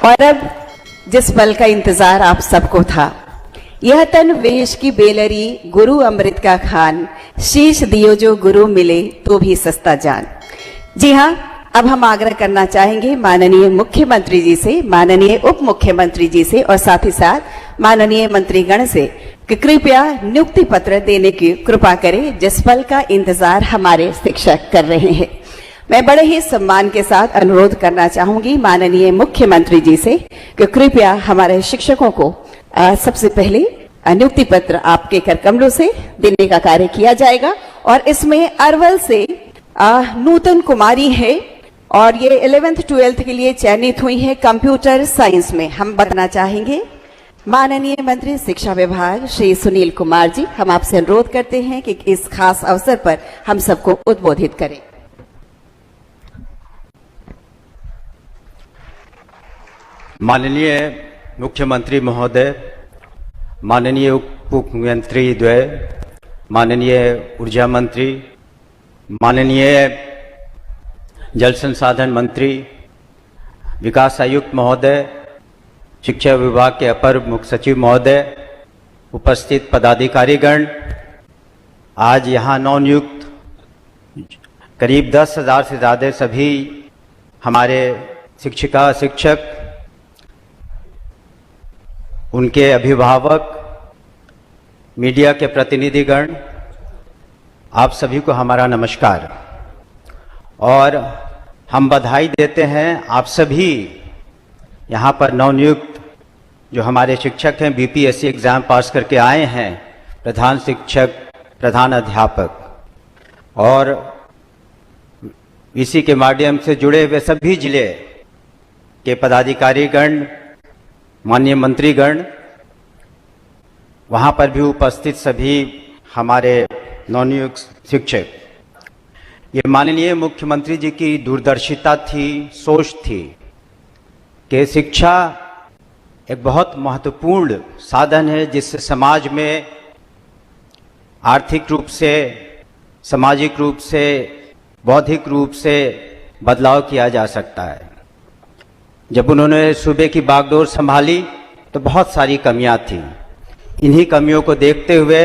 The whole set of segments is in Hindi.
और अब जिस पल का इंतजार आप सबको था, यह तन वेश की बेलरी गुरु अमृत का खान, शीश दियो जो गुरु मिले तो भी सस्ता जान। जी हाँ, अब हम आग्रह करना चाहेंगे माननीय मुख्यमंत्री जी से, माननीय उप मुख्यमंत्री जी से और साथ ही साथ माननीय मंत्रीगण से कि कृपया नियुक्ति पत्र देने की कृपा करें, जिस पल का इंतजार हमारे शिक्षक कर रहे हैं। मैं बड़े ही सम्मान के साथ अनुरोध करना चाहूंगी माननीय मुख्यमंत्री जी से कि कृपया हमारे शिक्षकों को सबसे पहले नियुक्ति पत्र आपके कर कमलों से देने का कार्य किया जाएगा। और इसमें अरवल से नूतन कुमारी है और ये 11th 12th के लिए चयनित हुई है कंप्यूटर साइंस में। हम बताना चाहेंगे माननीय मंत्री शिक्षा विभाग श्री सुनील कुमार जी, हम आपसे अनुरोध करते हैं कि इस खास अवसर पर हम सबको उद्बोधित करें। माननीय मुख्यमंत्री महोदय, माननीय उप मुख्यमंत्री द्वय, माननीय ऊर्जा मंत्री, माननीय जल संसाधन मंत्री, विकास आयुक्त महोदय, शिक्षा विभाग के अपर मुख्य सचिव महोदय, उपस्थित पदाधिकारीगण, आज यहाँ नवनियुक्त करीब 10,000 से ज़्यादा सभी हमारे शिक्षिका शिक्षक, उनके अभिभावक, मीडिया के प्रतिनिधिगण, आप सभी को हमारा नमस्कार। और हम बधाई देते हैं आप सभी यहाँ पर नवनियुक्त जो हमारे शिक्षक हैं, बीपीएससी एग्ज़ाम पास करके आए हैं, प्रधान शिक्षक, प्रधान अध्यापक और इसी के माध्यम से जुड़े हुए सभी जिले के पदाधिकारीगण, माननीय मंत्रीगण, वहाँ पर भी उपस्थित सभी हमारे नवनियुक्त शिक्षक। ये माननीय मुख्यमंत्री जी की दूरदर्शिता थी, सोच थी कि शिक्षा एक बहुत महत्वपूर्ण साधन है जिससे समाज में आर्थिक रूप से, सामाजिक रूप से, बौद्धिक रूप से बदलाव किया जा सकता है। जब उन्होंने सूबे की बागडोर संभाली तो बहुत सारी कमियां थीं। इन्हीं कमियों को देखते हुए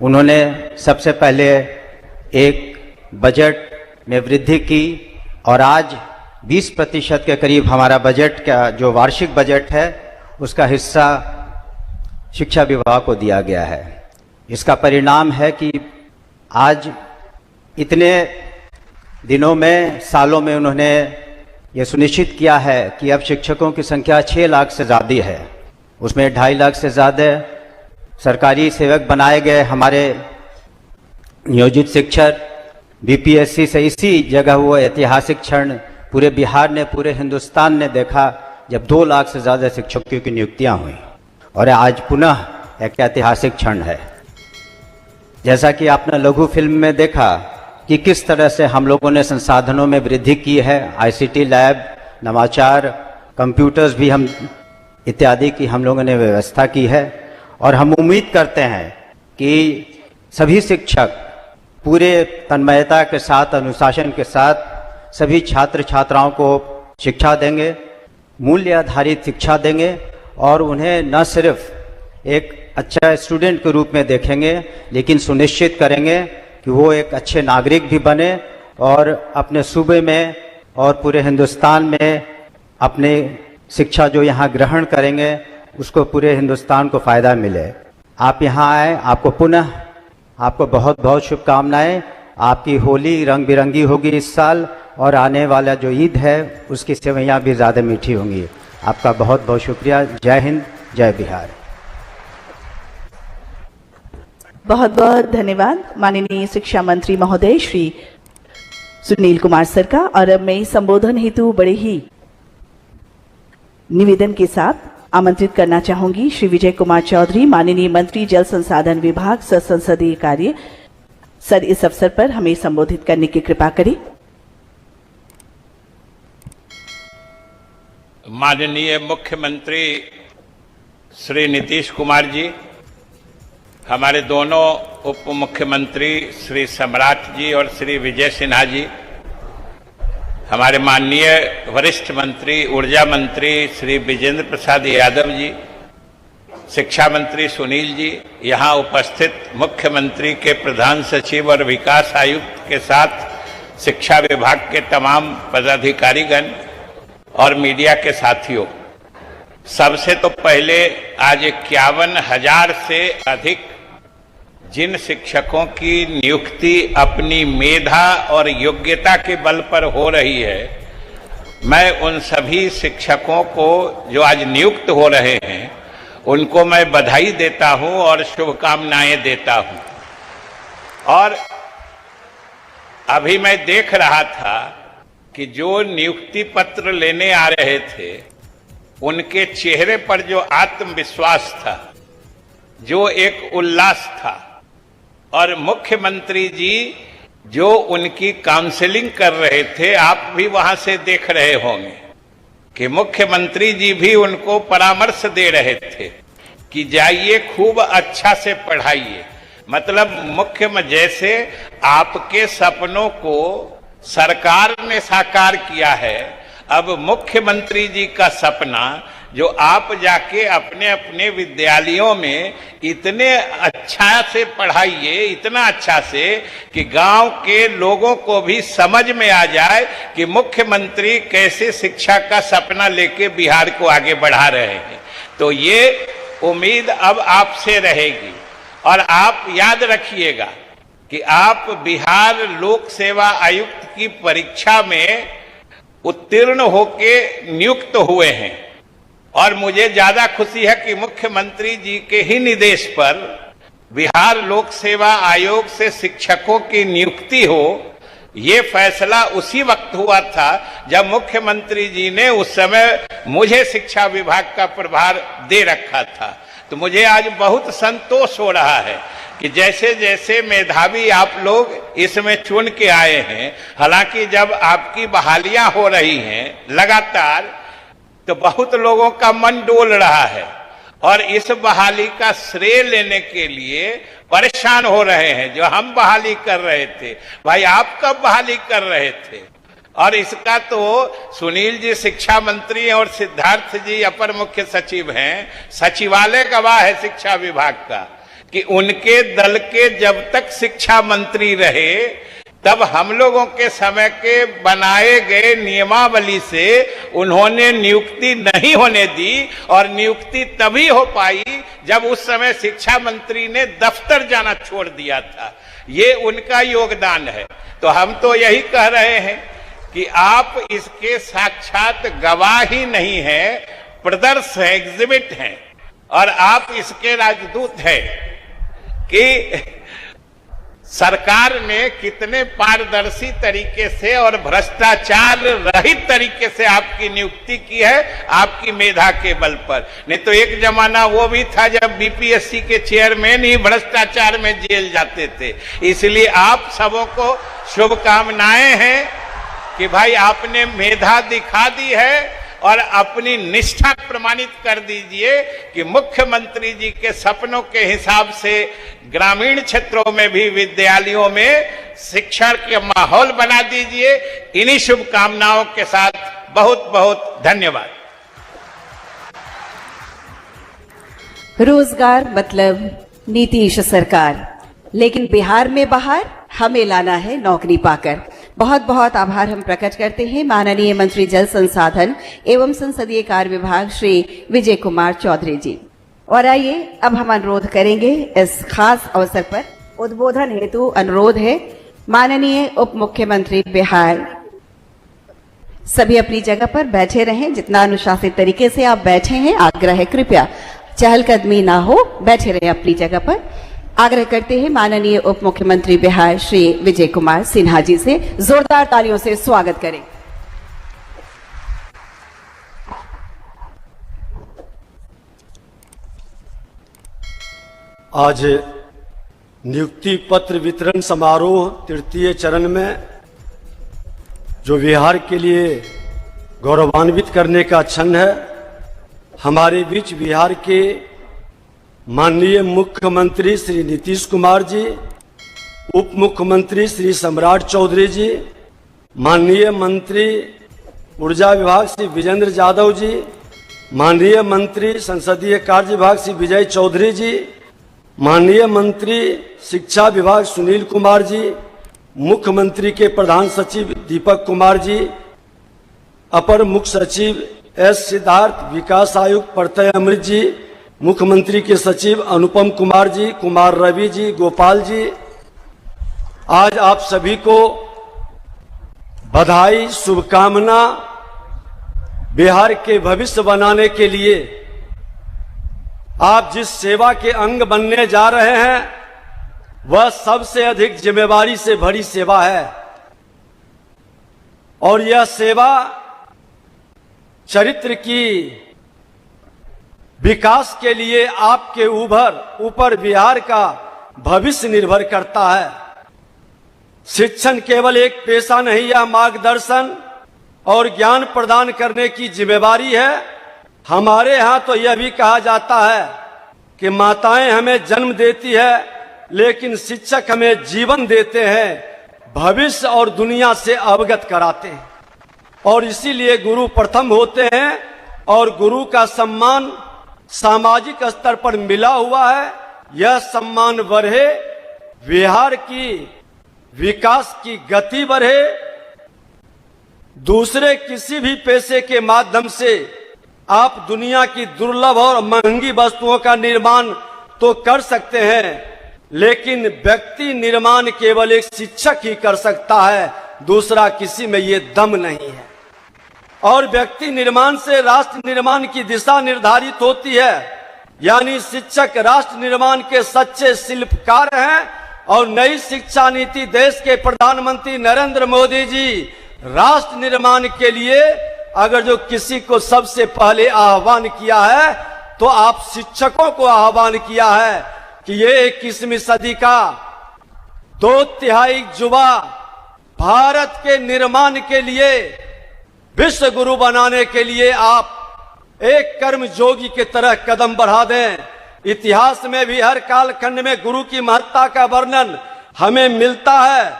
उन्होंने सबसे पहले एक बजट में वृद्धि की और आज 20% के करीब हमारा बजट का जो वार्षिक बजट है उसका हिस्सा शिक्षा विभाग को दिया गया है। इसका परिणाम है कि आज इतने दिनों में, सालों में उन्होंने ये सुनिश्चित किया है कि अब शिक्षकों की संख्या 6 लाख से ज़्यादा है। उसमें 2.5 लाख से ज़्यादा सरकारी सेवक बनाए गए। हमारे नियोजित शिक्षक बीपीएससी से इसी जगह हुआ ऐतिहासिक क्षण पूरे बिहार ने, पूरे हिंदुस्तान ने देखा जब 2 लाख से ज़्यादा शिक्षकों की नियुक्तियां हुई और आज पुनः एक ऐतिहासिक क्षण है। जैसा कि आपने लघु फिल्म में देखा कि किस तरह से हम लोगों ने संसाधनों में वृद्धि की है, आईसीटी लैब, नवाचार, कंप्यूटर्स भी हम इत्यादि की हम लोगों ने व्यवस्था की है। और हम उम्मीद करते हैं कि सभी शिक्षक पूरे तन्मयता के साथ, अनुशासन के साथ सभी छात्र छात्राओं को शिक्षा देंगे, मूल्य आधारित शिक्षा देंगे और उन्हें न सिर्फ एक अच्छा स्टूडेंट के रूप में देखेंगे लेकिन सुनिश्चित करेंगे कि वो एक अच्छे नागरिक भी बने और अपने सूबे में और पूरे हिंदुस्तान में अपने शिक्षा जो यहाँ ग्रहण करेंगे उसको पूरे हिंदुस्तान को फ़ायदा मिले। आप यहाँ आए, आपको बहुत बहुत शुभकामनाएं। आपकी होली रंग बिरंगी होगी इस साल और आने वाला जो ईद है उसकी सेवैयाँ भी ज़्यादा मीठी होंगी। आपका बहुत बहुत शुक्रिया। जय हिंद, जय बिहार। बहुत बहुत धन्यवाद माननीय शिक्षा मंत्री महोदय श्री सुनील कुमार सर का। और अब मैं संबोधन हेतु बड़े ही निवेदन के साथ आमंत्रित करना चाहूंगी श्री विजय कुमार चौधरी, माननीय मंत्री जल संसाधन विभाग, संसदीय कार्य। सर, इस अवसर पर हमें संबोधित करने की कृपा करें। माननीय मुख्यमंत्री श्री नीतीश कुमार जी, हमारे दोनों उप मुख्यमंत्री श्री सम्राट जी और श्री विजय सिन्हा जी, हमारे माननीय वरिष्ठ मंत्री ऊर्जा मंत्री श्री विजेंद्र प्रसाद यादव जी, शिक्षा मंत्री सुनील जी, यहाँ उपस्थित मुख्यमंत्री के प्रधान सचिव और विकास आयुक्त के साथ शिक्षा विभाग के तमाम पदाधिकारीगण और मीडिया के साथियों, सबसे तो पहले आज 51,000 से अधिक जिन शिक्षकों की नियुक्ति अपनी मेधा और योग्यता के बल पर हो रही है, मैं उन सभी शिक्षकों को जो आज नियुक्त हो रहे हैं उनको मैं बधाई देता हूं और शुभकामनाएं देता हूं। और अभी मैं देख रहा था कि जो नियुक्ति पत्र लेने आ रहे थे उनके चेहरे पर जो आत्मविश्वास था, जो एक उल्लास था, और मुख्यमंत्री जी जो उनकी काउंसलिंग कर रहे थे, आप भी वहां से देख रहे होंगे कि मुख्यमंत्री जी भी उनको परामर्श दे रहे थे कि जाइए खूब अच्छा से पढ़ाइए। मतलब जैसे आपके सपनों को सरकार ने साकार किया है, अब मुख्यमंत्री जी का सपना जो आप जाके अपने अपने विद्यालयों में इतने अच्छा से पढ़ाइए, इतना अच्छा से कि गांव के लोगों को भी समझ में आ जाए कि मुख्यमंत्री कैसे शिक्षा का सपना लेके बिहार को आगे बढ़ा रहे हैं। तो ये उम्मीद अब आपसे रहेगी और आप याद रखिएगा कि आप बिहार लोक सेवा आयुक्त की परीक्षा में उत्तीर्ण होके नियुक्त हुए हैं और मुझे ज्यादा खुशी है कि मुख्यमंत्री जी के ही निर्देश पर बिहार लोक सेवा आयोग से शिक्षकों की नियुक्ति हो। ये फैसला उसी वक्त हुआ था जब मुख्यमंत्री जी ने उस समय मुझे शिक्षा विभाग का प्रभार दे रखा था। तो मुझे आज बहुत संतोष हो रहा है कि जैसे जैसे मेधावी आप लोग इसमें चुन के आए हैं, हालांकि जब आपकी बहालियां हो रही हैं लगातार, तो बहुत लोगों का मन डोल रहा है और इस बहाली का श्रेय लेने के लिए परेशान हो रहे हैं। जो हम बहाली कर रहे थे, भाई आप कब बहाली कर रहे थे? और इसका तो सुनील जी शिक्षा मंत्री और सिद्धार्थ जी अपर मुख्य सचिव हैं, सचिवालय गवाह है शिक्षा विभाग का कि उनके दल के जब तक शिक्षा मंत्री रहे तब हम लोगों के समय के बनाए गए नियमावली से उन्होंने नियुक्ति नहीं होने दी और नियुक्ति तभी हो पाई जब उस समय शिक्षा मंत्री ने दफ्तर जाना छोड़ दिया था। ये उनका योगदान है। तो हम तो यही कह रहे हैं कि आप इसके साक्षात गवाह ही नहीं है, प्रदर्श है, एग्जिबिट हैं और आप इसके राजदूत हैं कि सरकार ने कितने पारदर्शी तरीके से और भ्रष्टाचार रहित तरीके से आपकी नियुक्ति की है, आपकी मेधा के बल पर। नहीं तो एक जमाना वो भी था जब बीपीएससी के चेयरमैन ही भ्रष्टाचार में जेल जाते थे। इसलिए आप सबों को शुभकामनाएं हैं कि भाई आपने मेधा दिखा दी है और अपनी निष्ठा प्रमाणित कर दीजिए कि मुख्यमंत्री जी के सपनों के हिसाब से ग्रामीण क्षेत्रों में भी विद्यालयों में शिक्षण के माहौल बना दीजिए। इन्हीं शुभकामनाओं के साथ बहुत बहुत धन्यवाद। रोजगार मतलब नीतीश सरकार, लेकिन बिहार में बाहर हमें लाना है नौकरी पाकर। बहुत बहुत आभार हम प्रकट करते हैं माननीय मंत्री जल संसाधन एवं संसदीय कार्य विभाग श्री विजय कुमार चौधरी जी। और आइए अब हम अनुरोध करेंगे, इस खास अवसर पर उद्बोधन हेतु अनुरोध है माननीय उप मुख्यमंत्री बिहार। सभी अपनी जगह पर बैठे रहें, जितना अनुशासित तरीके से आप बैठे हैं, आग्रह है कृपया चहलकदमी ना हो, बैठे रहें अपनी जगह पर। आग्रह करते हैं माननीय उप मुख्यमंत्री बिहार श्री विजय कुमार सिन्हा जी से जोरदार तालियों से स्वागत करें। आज नियुक्ति पत्र वितरण समारोह तृतीय चरण में जो बिहार के लिए गौरवान्वित करने का क्षण है, हमारे बीच बिहार के माननीय मुख्यमंत्री श्री नीतीश कुमार जी, उप मुख्यमंत्री श्री सम्राट चौधरी जी, माननीय मंत्री ऊर्जा विभाग श्री विजेंद्र यादव जी, माननीय मंत्री संसदीय कार्य विभाग श्री विजय चौधरी जी, माननीय मंत्री शिक्षा विभाग सुनील कुमार जी, मुख्यमंत्री के प्रधान सचिव दीपक कुमार जी, अपर मुख्य सचिव एस सिद्धार्थ, विकास आयुक्त प्रत्यय अमृत जी, मुख्यमंत्री के सचिव अनुपम कुमार जी, कुमार रवि जी, गोपाल जी, आज आप सभी को बधाई, शुभकामना। बिहार के भविष्य बनाने के लिए आप जिस सेवा के अंग बनने जा रहे हैं वह सबसे अधिक जिम्मेवारी से भरी सेवा है और यह सेवा चरित्र की विकास के लिए आपके ऊपर बिहार का भविष्य निर्भर करता है। शिक्षण केवल एक पेशा नहीं, यह मार्गदर्शन और ज्ञान प्रदान करने की जिम्मेवारी है। हमारे यहाँ तो यह भी कहा जाता है कि माताएं हमें जन्म देती है लेकिन शिक्षक हमें जीवन देते हैं, भविष्य और दुनिया से अवगत कराते हैं और इसीलिए गुरु प्रथम होते हैं और गुरु का सम्मान सामाजिक स्तर पर मिला हुआ है। यह सम्मान बढ़े, बिहार की विकास की गति बढ़े, दूसरे किसी भी पेशे के माध्यम से आप दुनिया की दुर्लभ और महंगी वस्तुओं का निर्माण तो कर सकते हैं लेकिन व्यक्ति निर्माण केवल एक शिक्षक ही कर सकता है, दूसरा किसी में ये दम नहीं है। और व्यक्ति निर्माण से राष्ट्र निर्माण की दिशा निर्धारित होती है, यानी शिक्षक राष्ट्र निर्माण के सच्चे शिल्पकार हैं और नई शिक्षा नीति देश के प्रधानमंत्री नरेंद्र मोदी जी राष्ट्र निर्माण के लिए अगर जो किसी को सबसे पहले आह्वान किया है तो आप शिक्षकों को आह्वान किया है कि ये 21वीं सदी का 2/3 युवा भारत के निर्माण के लिए, विश्व गुरु बनाने के लिए आप एक कर्म योगी की तरह कदम बढ़ा दें। इतिहास में भी हर कालखंड में गुरु की महत्ता का वर्णन हमें मिलता है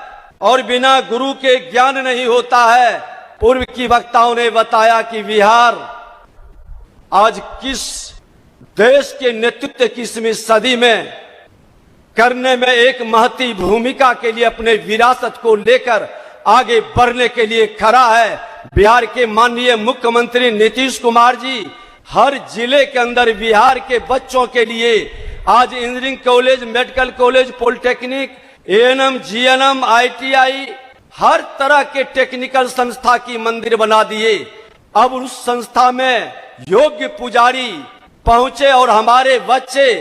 और बिना गुरु के ज्ञान नहीं होता है। पूर्व की वक्ताओं ने बताया कि बिहार आज किस देश के नेतृत्व की 21वीं सदी में करने में एक महती भूमिका के लिए अपने विरासत को लेकर आगे बढ़ने के लिए खड़ा है। बिहार के माननीय मुख्यमंत्री नीतीश कुमार जी हर जिले के अंदर बिहार के बच्चों के लिए आज engineering college, medical college, polytechnic, ANM, GNM, ITI, हर तरह के टेक्निकल संस्था की मंदिर बना दिए। अब उस संस्था में योग्य पुजारी पहुंचे और हमारे बच्चे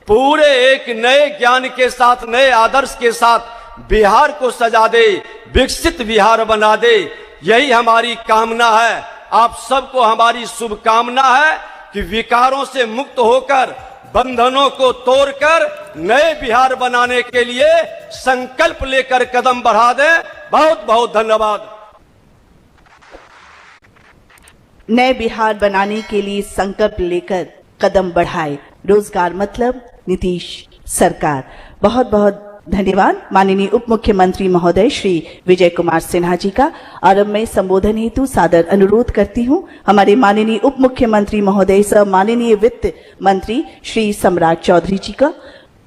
पूरे एक नए ज्ञान के साथ, नए आदर्श के साथ बिहार को सजा दे, विकसित बिहार बना दे। यही हमारी कामना है। आप सबको हमारी शुभकामना है कि विकारों से मुक्त होकर, बंधनों को तोड़कर नए बिहार बनाने के लिए संकल्प लेकर कदम बढ़ा दें। बहुत बहुत धन्यवाद। नए बिहार बनाने के लिए संकल्प लेकर कदम बढ़ाए, रोजगार मतलब नीतीश सरकार। बहुत बहुत धन्यवाद माननीय उप मुख्यमंत्री महोदय श्री विजय कुमार सिन्हा जी का। और अब मैं संबोधन हेतु सादर अनुरोध करती हूं हमारे माननीय उप मुख्यमंत्री महोदय सह माननीय वित्त मंत्री श्री सम्राट चौधरी जी का।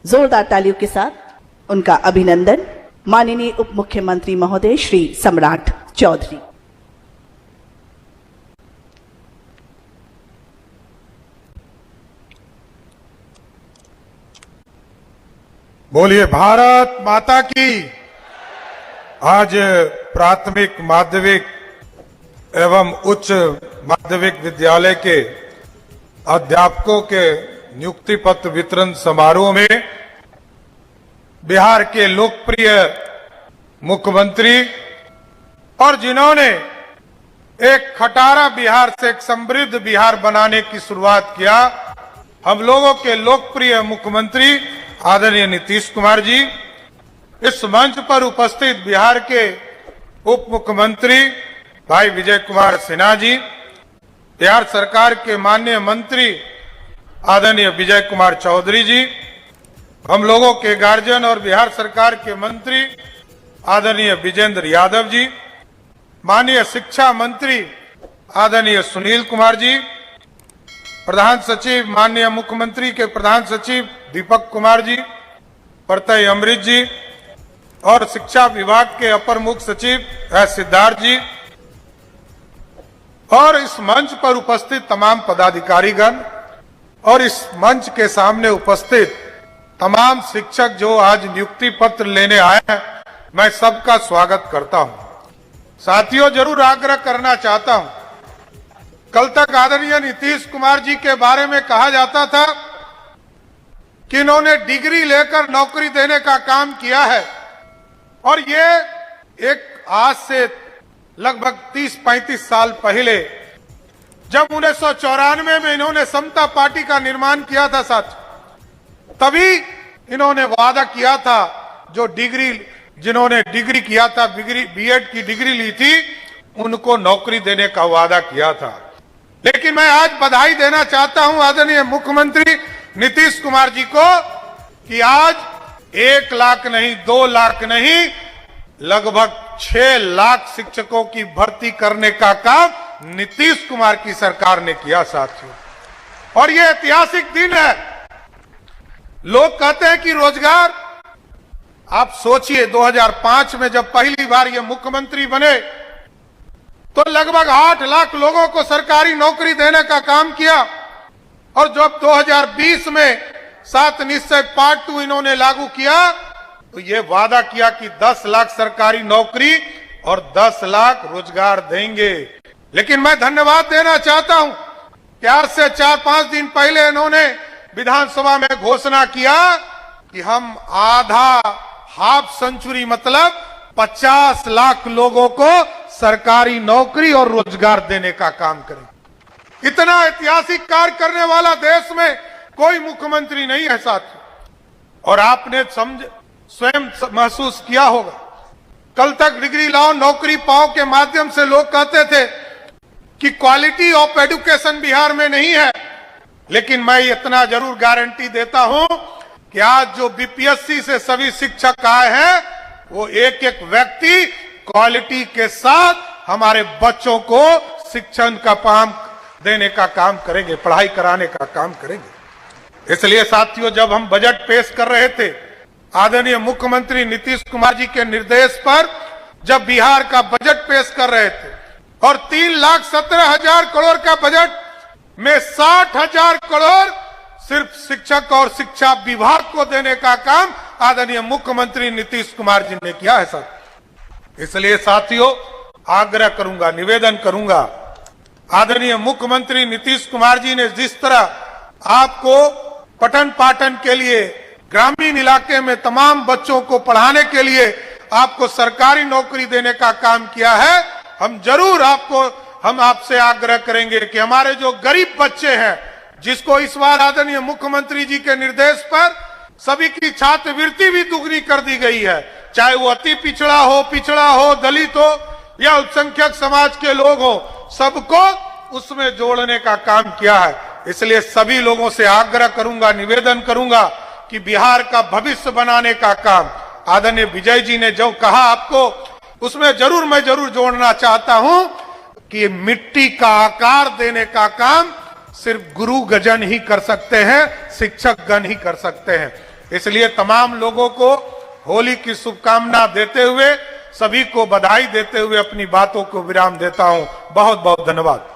जोरदार तालियों के साथ उनका अभिनंदन। माननीय उप मुख्यमंत्री महोदय श्री सम्राट चौधरी। बोलिए भारत माता की। आज प्राथमिक, माध्यमिक एवं उच्च माध्यमिक विद्यालय के अध्यापकों के नियुक्ति पत्र वितरण समारोह में बिहार के लोकप्रिय मुख्यमंत्री और जिन्होंने एक खटारा बिहार से एक समृद्ध बिहार बनाने की शुरुआत किया, हम लोगों के लोकप्रिय मुख्यमंत्री आदरणीय नीतीश कुमार जी, इस मंच पर उपस्थित बिहार के उप मुख्यमंत्री भाई विजय कुमार सिन्हा जी, बिहार सरकार के माननीय मंत्री आदरणीय विजय कुमार चौधरी जी, हम लोगों के गार्जियन और बिहार सरकार के मंत्री आदरणीय विजेंद्र यादव जी, माननीय शिक्षा मंत्री आदरणीय सुनील कुमार जी, प्रधान सचिव माननीय मुख्यमंत्री के प्रधान सचिव दीपक कुमार जी, प्रत्यय अमृत जी और शिक्षा विभाग के अपर मुख्य सचिव सिद्धार्थ जी और इस मंच पर उपस्थित तमाम पदाधिकारीगण और इस मंच के सामने उपस्थित तमाम शिक्षक जो आज नियुक्ति पत्र लेने आए हैं, मैं सबका स्वागत करता हूं। साथियों, जरूर आग्रह करना चाहता हूं, कल तक आदरणीय नीतीश कुमार जी के बारे में कहा जाता था कि इन्होंने डिग्री लेकर नौकरी देने का काम किया है और ये एक आज से लगभग 30-35 साल पहले जब 1994 में इन्होंने समता पार्टी का निर्माण किया था साथ, तभी इन्होंने वादा किया था जिन्होंने डिग्री किया था, बीएड की डिग्री ली थी, उनको नौकरी देने का वादा किया था। लेकिन मैं आज बधाई देना चाहता हूं आदरणीय मुख्यमंत्री नीतीश कुमार जी को कि आज 1 लाख नहीं, 2 लाख नहीं, लगभग 6 लाख शिक्षकों की भर्ती करने का काम नीतीश कुमार की सरकार ने किया साथियों। और यह ऐतिहासिक दिन है। लोग कहते हैं कि रोजगार, आप सोचिए 2005 में जब पहली बार ये मुख्यमंत्री बने तो लगभग 8 लाख लोगों को सरकारी नौकरी देने का काम किया और जब 2020 में 7 निश्चय पार्ट 2 इन्होंने लागू किया तो ये वादा किया कि 10 लाख सरकारी नौकरी और 10 लाख रोजगार देंगे। लेकिन मैं धन्यवाद देना चाहता हूं कि आज से 4-5 दिन पहले इन्होंने विधानसभा में घोषणा किया कि हम हाफ सेंचुरी मतलब 50 लाख लोगों को सरकारी नौकरी और रोजगार देने का काम करें। इतना ऐतिहासिक कार्य करने वाला देश में कोई मुख्यमंत्री नहीं है साथियों। और आपने स्वयं महसूस किया होगा, कल तक डिग्री लाओ नौकरी पाओ के माध्यम से लोग कहते थे कि क्वालिटी ऑफ एजुकेशन बिहार में नहीं है। लेकिन मैं इतना जरूर गारंटी देता हूं कि आज जो बीपीएससी से सभी शिक्षक आए हैं, वो एक एक व्यक्ति क्वालिटी के साथ हमारे बच्चों को शिक्षण का काम देने का काम करेंगे, पढ़ाई कराने का काम करेंगे। इसलिए साथियों, जब हम बजट पेश कर रहे थे, आदरणीय मुख्यमंत्री नीतीश कुमार जी के निर्देश पर जब बिहार का बजट पेश कर रहे थे और 3,17,000 करोड़ का बजट में 60,000 करोड़ सिर्फ शिक्षक और शिक्षा विभाग को देने का काम आदरणीय मुख्यमंत्री नीतीश कुमार जी ने किया है साथ। इसलिए साथियों, आग्रह करूंगा, निवेदन करूंगा, आदरणीय मुख्यमंत्री नीतीश कुमार जी ने जिस तरह आपको पठन पाठन के लिए ग्रामीण इलाके में तमाम बच्चों को पढ़ाने के लिए आपको सरकारी नौकरी देने का काम किया है, हम जरूर हम आपसे आग्रह करेंगे कि हमारे जो गरीब बच्चे हैं, जिसको इस बार आदरणीय मुख्यमंत्री जी के निर्देश पर सभी की छात्रवृत्ति भी दुगनी कर दी गई है, चाहे वो अति पिछड़ा हो, दलित हो या अल्पसंख्यक समाज के लोग हो, सबको उसमें जोड़ने का काम किया है। इसलिए सभी लोगों से आग्रह करूंगा, निवेदन करूंगा कि बिहार का भविष्य बनाने का काम आदरणीय विजय जी ने जो कहा आपको, उसमें मैं जरूर जोड़ना चाहता हूं कि मिट्टी का आकार देने का काम सिर्फ गुरु गजन ही कर सकते हैं, शिक्षक गण ही कर सकते हैं। इसलिए तमाम लोगों को होली की शुभकामना देते हुए, सभी को बधाई देते हुए अपनी बातों को विराम देता हूं। बहुत बहुत धन्यवाद।